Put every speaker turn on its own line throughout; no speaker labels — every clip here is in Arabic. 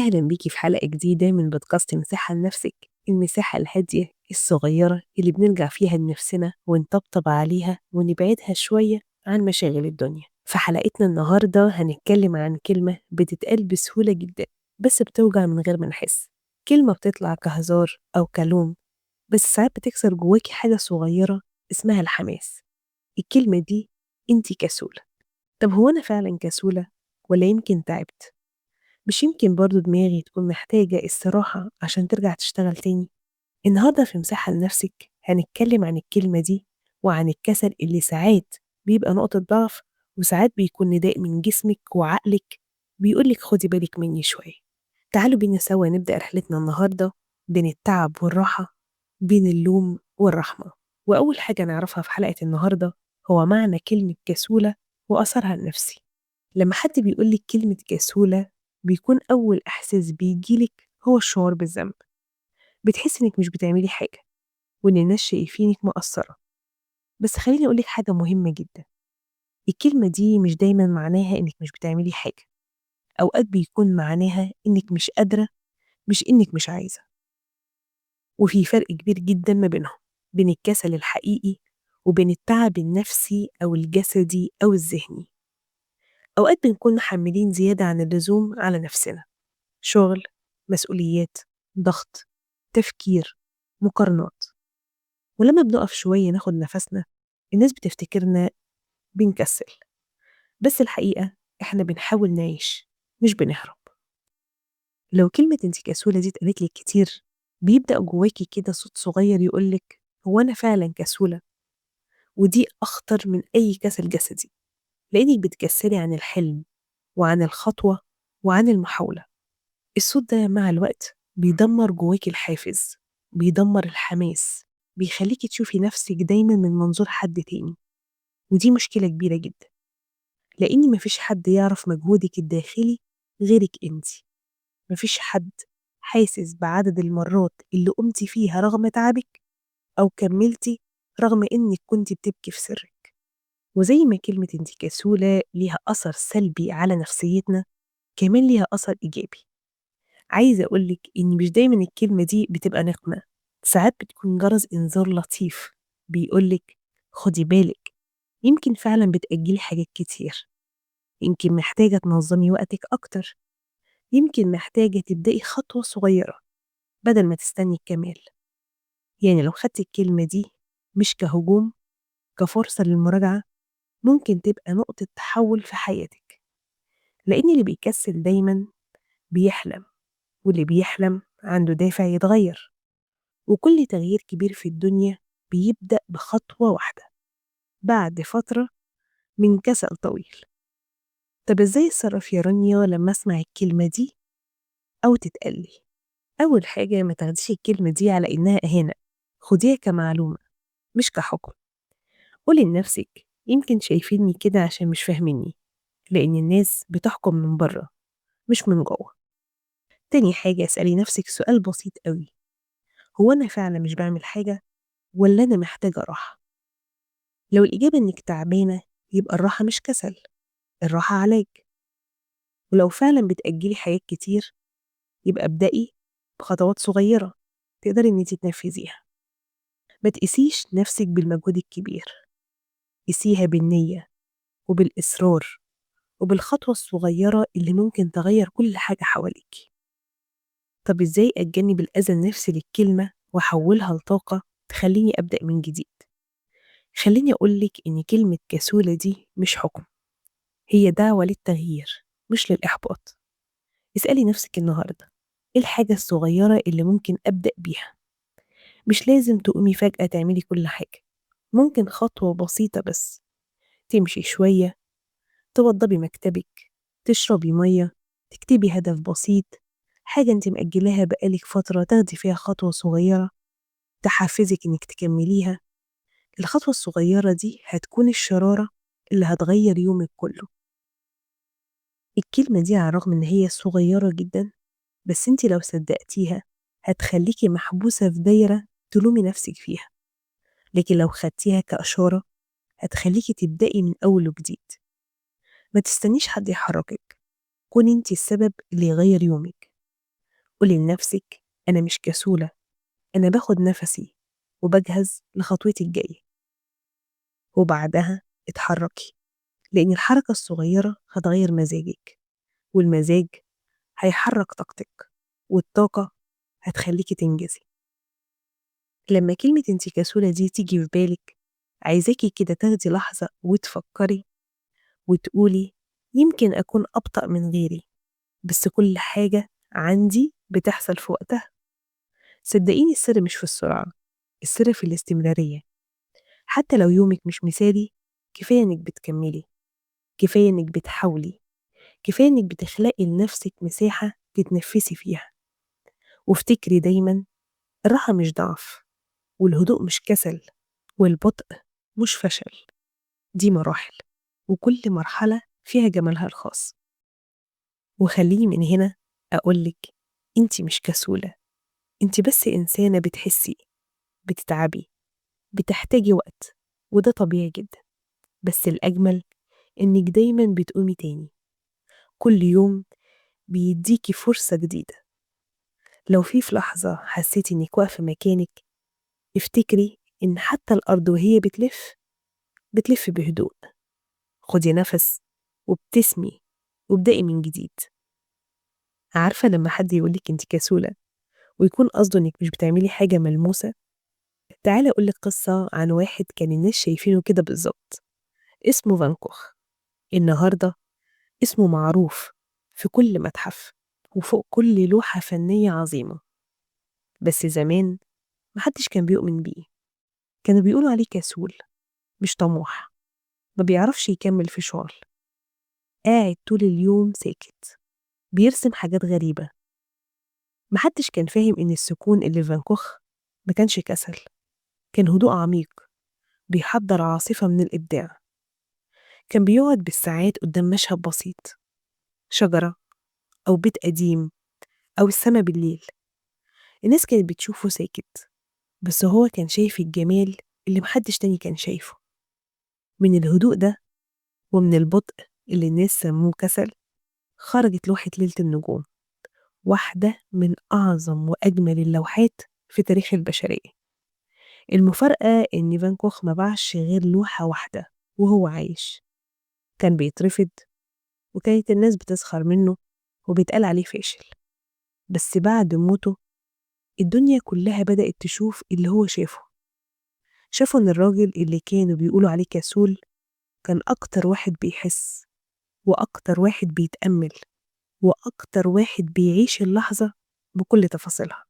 أهلا بيكي في حلقة جديدة من بودكاست مساحة لنفسك، المساحة الهادية الصغيرة اللي بنرجع فيها لنفسنا ونطبطب عليها ونبعدها شوية عن مشاغل الدنيا. في حلقتنا النهاردة هنتكلم عن كلمة بتتقال بسهولة جدا بس بتوجع من غير ما نحس. كلمة بتطلع كهزار أو كلوم بس ساعات بتكسر جواكي حاجة صغيرة اسمها الحماس. الكلمة دي انتي كسولة. طب هو أنا فعلا كسولة ولا يمكن تعبت؟ مش يمكن برضو دماغي تكون محتاجة استراحة عشان ترجع تشتغل تاني؟ النهاردة في مساحة لنفسك هنتكلم عن الكلمة دي وعن الكسل اللي ساعات بيبقى نقطة ضعف وساعات بيكون نداء من جسمك وعقلك بيقولك خدي بالك مني شوية. تعالوا بينا سوا نبدأ رحلتنا النهاردة بين التعب والراحة، بين اللوم والرحمة. وأول حاجة نعرفها في حلقة النهاردة هو معنى كلمة كسولة وأثرها النفسي. لما حد بيقولك كلمة كسولة بيكون أول إحساس بيجيلك هو الشعور بالذنب. بتحسي إنك مش بتعملي حاجة وإن الناس شايفينك مقصرة. بس خليني أقولك حاجة مهمة جدا، الكلمة دي مش دايما معناها إنك مش بتعملي حاجة. أوقات بيكون معناها إنك مش قادرة، مش إنك مش عايزة. وفي فرق كبير جدا ما بينهم، بين الكسل الحقيقي وبين التعب النفسي أو الجسدي أو الذهني. أوقات بنكون محملين زيادة عن اللزوم على نفسنا، شغل، مسؤوليات، ضغط، تفكير، مقارنات. ولما بنقف شوية ناخد نفسنا الناس بتفتكرنا بنكسل، بس الحقيقة إحنا بنحاول نعيش مش بنهرب. لو كلمة انتي كسولة دي اتقالت لك كتير بيبدأ جواكي كده صوت صغير يقولك هو أنا فعلا كسولة. ودي أخطر من أي كسل جسدي، لأنك بتكسلي عن الحلم وعن الخطوة وعن المحاولة. الصوت ده مع الوقت بيدمر جواكي الحافز، بيدمر الحماس، بيخليكي تشوفي نفسك دايما من منظور حد تاني. ودي مشكلة كبيرة جدا، لأن مفيش حد يعرف مجهودك الداخلي غيرك انتي. مفيش حد حاسس بعدد المرات اللي قمتي فيها رغم تعبك أو كملتي رغم إنك كنتي بتبكي في سرك. وزي ما كلمة انتي كسولة ليها أثر سلبي على نفسيتنا، كمان ليها أثر إيجابي. عايزة أقولك إن مش دايما الكلمة دي بتبقى نقمة، ساعات بتكون جرس إنذار لطيف بيقولك خدي بالك، يمكن فعلا بتأجلي حاجات كتير، يمكن محتاجة تنظمي وقتك أكتر، يمكن محتاجة تبدأي خطوة صغيرة بدل ما تستني الكمال. يعني لو خدتي الكلمة دي مش كهجوم، كفرصة للمراجعة، ممكن تبقى نقطة تحول في حياتك. لأن اللي بيكسل دايما بيحلم، واللي بيحلم عنده دافع يتغير. وكل تغيير كبير في الدنيا بيبدأ بخطوة واحدة بعد فترة من كسل طويل. طب ازاي اتصرف يا رانيا لما اسمع الكلمة دي أو تتقلي؟ أول حاجة ما تاخديش الكلمة دي على إنها إهانة، خديها كمعلومة مش كحكم. قولي لنفسك يمكن شايفيني كده عشان مش فاهميني، لأن الناس بتحكم من بره مش من جوه. تاني حاجة اسألي نفسك سؤال بسيط قوي، هو أنا فعلا مش بعمل حاجة ولا أنا محتاجة راحة؟ لو الإجابة إنك تعبانة يبقى الراحة مش كسل، الراحة علاج. ولو فعلا بتأجلي حاجات كتير يبقى ابدأي بخطوات صغيرة تقدري إن انتي تنفذيها. ما تقيسيش نفسك بالمجهود الكبير، قيسيها بالنية وبالإصرار وبالخطوة الصغيرة اللي ممكن تغير كل حاجة حواليك. طب إزاي أتجنب الأذى النفسي للكلمة وأحولها لطاقة تخليني أبدأ من جديد؟ خليني أقولك إن كلمة كسولة دي مش حكم، هي دعوة للتغيير مش للإحباط. اسألي نفسك النهاردة إيه الحاجة الصغيرة اللي ممكن أبدأ بيها؟ مش لازم تقومي فجأة تعملي كل حاجة، ممكن خطوة بسيطة بس، تمشي شوية، توضبي مكتبك، تشربي مية، تكتبي هدف بسيط، حاجة انت مأجلاها بقالك فترة تاخدي فيها خطوة صغيرة تحفزك انك تكمليها. الخطوة الصغيرة دي هتكون الشرارة اللي هتغير يومك كله. الكلمة دي على الرغم ان هي صغيرة جدا، بس انت لو صدقتيها هتخليكي محبوسة في دايرة تلومي نفسك فيها، لكن لو خدتيها كإشارة هتخليكي تبدأي من أول وجديد. ما تستنيش حد يحركك، كوني انت السبب اللي يغير يومك. قولي لنفسك أنا مش كسولة، أنا باخد نفسي وبجهز لخطوتي الجاية. وبعدها اتحركي، لأن الحركة الصغيرة هتغير مزاجك، والمزاج هيحرك طاقتك، والطاقة هتخليكي تنجزي. لما كلمة انتي كسولة دي تيجي في بالك، عايزاكي كده تاخدي لحظة وتفكري وتقولي يمكن أكون أبطأ من غيري، بس كل حاجة عندي بتحصل في وقتها. صدقيني السر مش في السرعة، السر في الاستمرارية. حتى لو يومك مش مثالي، كفاية إنك بتكملي، كفاية إنك بتحاولي، كفاية إنك بتخلقي لنفسك مساحة تتنفسي فيها. وافتكري دايما، الراحة مش ضعف، والهدوء مش كسل، والبطء مش فشل، دي مراحل، وكل مرحلة فيها جمالها الخاص. وخليني من هنا أقولك، انتي مش كسولة، انتي بس إنسانة بتحسي، بتتعبي، بتحتاجي وقت، وده طبيعي جدا. بس الأجمل إنك دايما بتقومي تاني، كل يوم بيديكي فرصة جديدة. لو في لحظة حسيتي إنك واقفة مكانك، افتكري إن حتى الأرض وهي بتلف، بتلف بهدوء. خدي نفس وابتسمي وابدأي من جديد. عارفة لما حد يقولك انت كسولة ويكون قصده انك مش بتعملي حاجة ملموسة، تعالي أقولك قصة عن واحد كان الناس شايفينه كده بالظبط. اسمه فان كوخ. النهاردة اسمه معروف في كل متحف وفوق كل لوحة فنية عظيمة. بس زمان محدش كان بيؤمن بيه، كانوا بيقولوا عليه كسول، مش طموح، ما بيعرفش يكمل في شغل، قاعد طول اليوم ساكت بيرسم حاجات غريبة. محدش كان فاهم إن السكون اللي في فان كوخ ما كانش كسل، كان هدوء عميق بيحضر عاصفة من الإبداع. كان بيقعد بالساعات قدام مشهد بسيط، شجرة أو بيت قديم أو السما بالليل. الناس كانت بتشوفه ساكت، بس هو كان شايف الجمال اللي محدش تاني كان شايفه. من الهدوء ده ومن البطء اللي الناس سموه كسل، خرجت لوحة ليلة النجوم، واحدة من أعظم وأجمل اللوحات في تاريخ البشرية. المفارقة إن فان كوخ ما باعش غير لوحة واحدة وهو عايش. كان بيترفض، وكانت الناس بتسخر منه وبيتقال عليه فاشل. بس بعد موته الدنيا كلها بدأت تشوف اللي هو شافه. شافوا إن الراجل اللي كانوا بيقولوا عليه كسول كان أكتر واحد بيحس، وأكتر واحد بيتأمل، وأكتر واحد بيعيش اللحظة بكل تفاصيلها.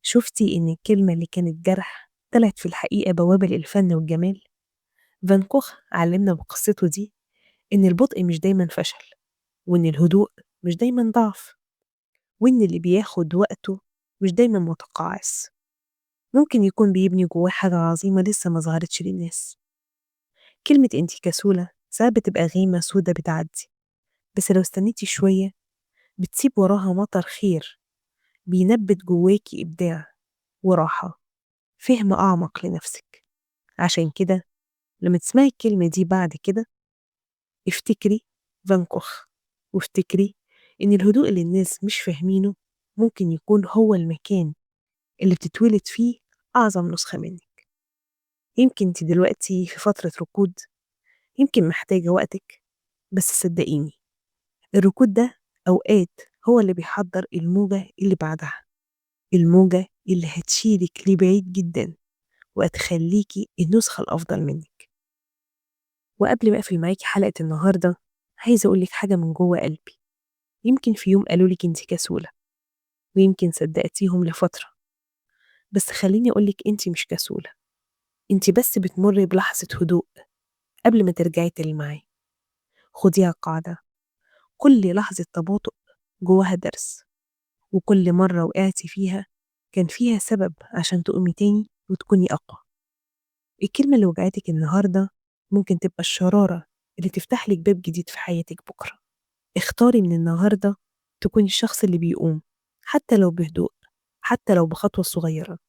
شفتي إن الكلمة اللي كانت جرح طلعت في الحقيقة بوابة للفن والجمال؟ فان كوخ علمنا بقصته دي إن البطء مش دايما فشل، وإن الهدوء مش دايما ضعف، وإن اللي بياخد وقته مش دايما متقاعس، ممكن يكون بيبني جواه حاجة عظيمة لسه ما ظهرتش للناس. كلمة انتي كسولة ساعات بتبقى غيمة سودة بتعدي، بس لو استنيتي شوية بتسيب وراها مطر خير بينبت جواكي إبداع وراحة، فهم أعمق لنفسك. عشان كده لما تسمعي الكلمة دي بعد كده، افتكري فان كوخ، وافتكري إن الهدوء اللي الناس مش فاهمينه ممكن يكون هو المكان اللي بتتولد فيه أعظم نسخة منك. يمكن انت دلوقتي في فترة ركود، يمكن محتاجة وقتك، بس صدقيني الركود ده أوقات هو اللي بيحضر الموجة اللي بعدها، الموجة اللي هتشيلك لبعيد جدا وهتخليكي النسخة الأفضل منك. وقبل ما أقفل معاكي حلقة النهاردة، عايزة أقولك حاجة من جوه قلبي. يمكن في يوم قالولك انت كسولة، ويمكن صدقتيهم لفترة، بس خليني أقولك انت مش كسولة، انت بس بتمري بلحظة هدوء قبل ما ترجعي تلمعي. خديها قاعدة، كل لحظة تباطؤ جواها درس، وكل مرة وقعتي فيها كان فيها سبب عشان تقومي تاني وتكوني أقوى. الكلمة اللي وجعتك النهاردة ممكن تبقى الشرارة اللي تفتح لك باب جديد في حياتك بكرة. اختاري من النهاردة تكوني الشخص اللي بيقوم، حتى لو بهدوء، حتى لو بخطوة صغيرة.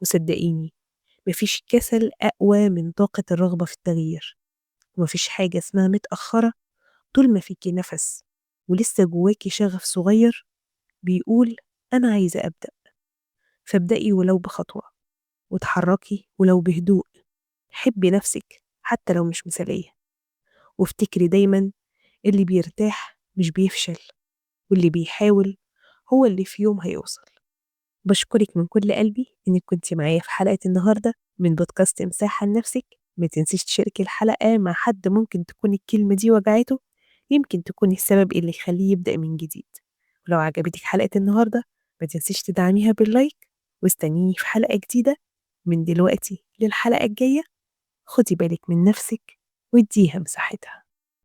وصدقيني مفيش كسل أقوى من طاقة الرغبة في التغيير، ومفيش حاجة اسمها متأخرة طول ما فيكي نفس ولسه جواكي شغف صغير بيقول أنا عايزة أبدأ، فابدأي ولو بخطوة، وتحركي ولو بهدوء. حبي نفسك حتى لو مش مثالية، وافتكري دايما اللي بيرتاح مش بيفشل، واللي بيحاول هو اللي في يوم هيوصل. بشكرك من كل قلبي إنك كنت معايا في حلقة النهاردة من بودكاست مساحة لنفسك. ما تنسيش تشاركي الحلقة مع حد ممكن تكون الكلمة دي وجعته، يمكن تكون السبب اللي يخليه يبدأ من جديد. ولو عجبتك حلقة النهاردة ما تنسيش تدعميها باللايك، واستنيني في حلقة جديدة. من دلوقتي للحلقة الجاية خدي بالك من نفسك واديها مساحتها.